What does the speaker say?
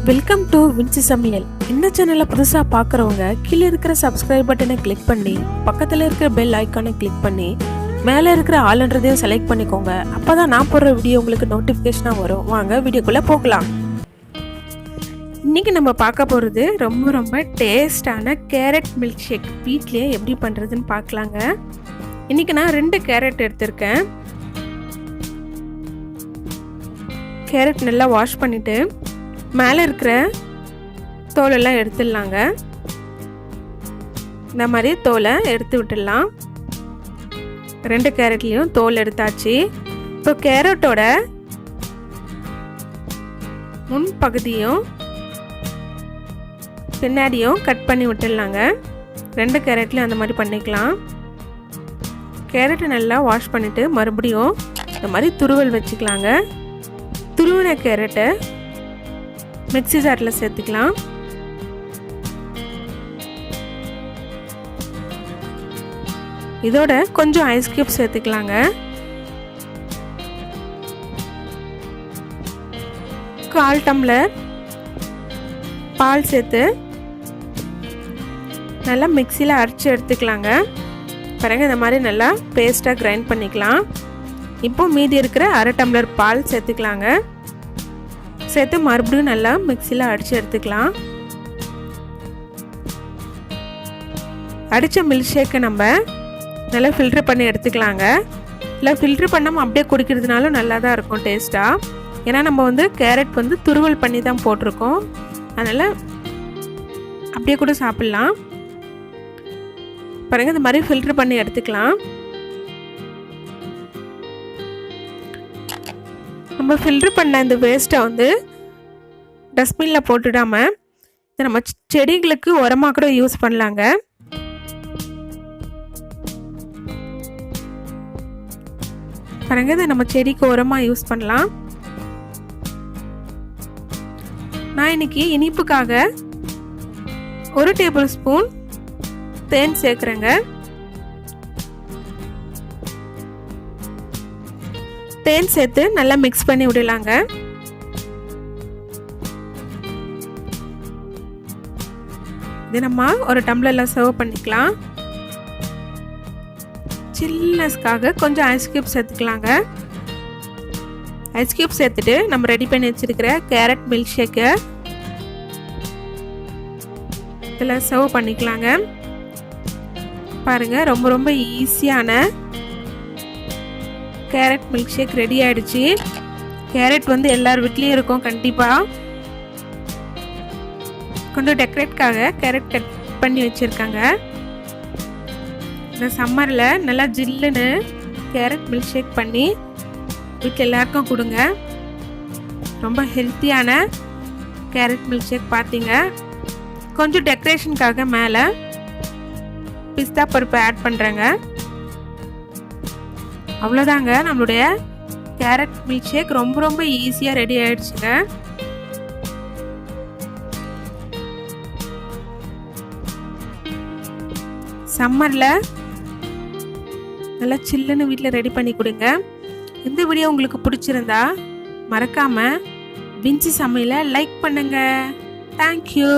Welcome to Vinci சமையல். இந்த சேனலை புதுசாக பார்க்குறவங்க கீழே இருக்கிற சப்ஸ்கிரைப் பட்டனை கிளிக் பண்ணி பக்கத்தில் இருக்கிற பெல் ஐக்கானை கிளிக் பண்ணி மேலே இருக்கிற ஆளுன்றதையும் செலக்ட் பண்ணிக்கோங்க. அப்போ தான் நான் போடுற வீடியோ உங்களுக்கு நோட்டிஃபிகேஷனாக வரும். வாங்க வீடியோக்குள்ளே போகலாம். இன்றைக்கி நம்ம பார்க்க போகிறது ரொம்ப டேஸ்டான கேரட் மில்க் ஷேக் வீட்லேயே எப்படி பண்ணுறதுன்னு பார்க்கலாங்க. இன்றைக்கி நான் 2 கேரட் எடுத்திருக்கேன். கேரட் நல்லா வாஷ் பண்ணிவிட்டு மேலே இருக்கிற தோலெல்லாம் எடுத்துடலாங்க. இந்த மாதிரி தோலை எடுத்து விட்டுடலாம். 2 கேரட்லேயும் தோல் எடுத்தாச்சு. இப்போ கேரட்டோட முன் பகுதியும் பின்னாடியும் கட் பண்ணி விட்டுடலாங்க. 2 கேரட்லேயும் அந்த மாதிரி பண்ணிக்கலாம். கேரட்டை நல்லா வாஷ் பண்ணிவிட்டு மறுபடியும் இந்த மாதிரி துருவல் வச்சுக்கலாங்க. துருவின கேரட்டை மிக்ஸி ஜாரில் சேர்த்துக்கலாம். இதோட கொஞ்சம் ஐஸ் கியூப் சேர்த்துக்கலாங்க. கால் டம்ளர் பால் சேர்த்து நல்லா மிக்ஸியில் அரைச்சி எடுத்துக்கலாங்க. பாருங்க, இந்த மாதிரி நல்லா பேஸ்ட்டாக கிரைண்ட் பண்ணிக்கலாம். இப்போ மீதி இருக்கிற அரை டம்ளர் பால் சேர்த்துக்கலாங்க. சேர்த்து மறுபடியும் நல்லா மிக்ஸியில் அடித்து எடுத்துக்கலாம். அடித்த மில்க் ஷேக்கை நம்ம நல்லா ஃபில்ட்ரு பண்ணி எடுத்துக்கலாங்க. இல்லை ஃபில்ட்ரு பண்ணாமல் அப்படியே குடிக்கிறதுனாலும் நல்லா தான் இருக்கும் டேஸ்ட்டாக. ஏன்னா நம்ம கேரட் துருவல் பண்ணி தான் போட்டிருக்கோம். அதனால் அப்படியே கூட சாப்பிட்லாம். பாருங்கள், இந்த மாதிரி ஃபில்ட்ரு பண்ணி எடுத்துக்கலாம். நம்ம ஃபில்ட்ரு பண்ண இந்த வேஸ்ட்டை டஸ்ட்பினில் போட்டுடாமல் இதை நம்ம செடிகளுக்கு உரமாக கூட யூஸ் பண்ணலாங்க. பாருங்க, இதை நம்ம செடிக்கு உரமாக யூஸ் பண்ணலாம். நான் இன்னைக்கு இனிப்புக்காக 1 டேபிள் ஸ்பூன் தேன் சேர்க்குறேங்க. தேன் சேர்த்து நல்லா மிக்ஸ் பண்ணி விடலாங்க. இது நம்ம ஒரு டம்ளரில் சர்வ் பண்ணிக்கலாம். சில்னஸ்க்காக கொஞ்சம் ஐஸ் கியூப் சேர்த்துக்கலாங்க. ஐஸ் கியூப் சேர்த்துட்டு நம்ம ரெடி பண்ணி வச்சிருக்கிற கேரட் மில்க் ஷேக்கை இதில் சர்வ் பண்ணிக்கலாங்க. பாருங்கள், ரொம்ப ஈஸியான கேரட் மில்க் ஷேக் ரெடி ஆயிடுச்சு. கேரட் எல்லார் வீட்லேயும் இருக்கும் கண்டிப்பாக. கொஞ்சம் டெக்கரேட்காக கேரட் கட் பண்ணி வச்சுருக்காங்க. இந்த சம்மரில் நல்லா ஜில்லுன்னு கேரட் மில்க் ஷேக் பண்ணி வீட்டில் எல்லாருக்கும் கொடுங்க. ரொம்ப ஹெல்த்தியான கேரட் மில்க் ஷேக் பார்த்தீங்க. கொஞ்சம் டெக்கரேஷனுக்காக மேலே பிஸ்தா பருப்பு ஆட் பண்ணுறேங்க. அவ்வளோதாங்க, நம்மளுடைய கேரட் மில்க் ஷேக் ரொம்ப ஈஸியாக ரெடி ஆயிடுச்சுங்க. சம்மரில் நல்லா சில்லுன்னு வீட்டில் ரெடி பண்ணி கொடுங்க. இந்த வீடியோ உங்களுக்கு பிடிச்சிருந்தா மறக்காமல் வின்சி சமையலை லைக் பண்ணுங்க. தேங்க்யூ.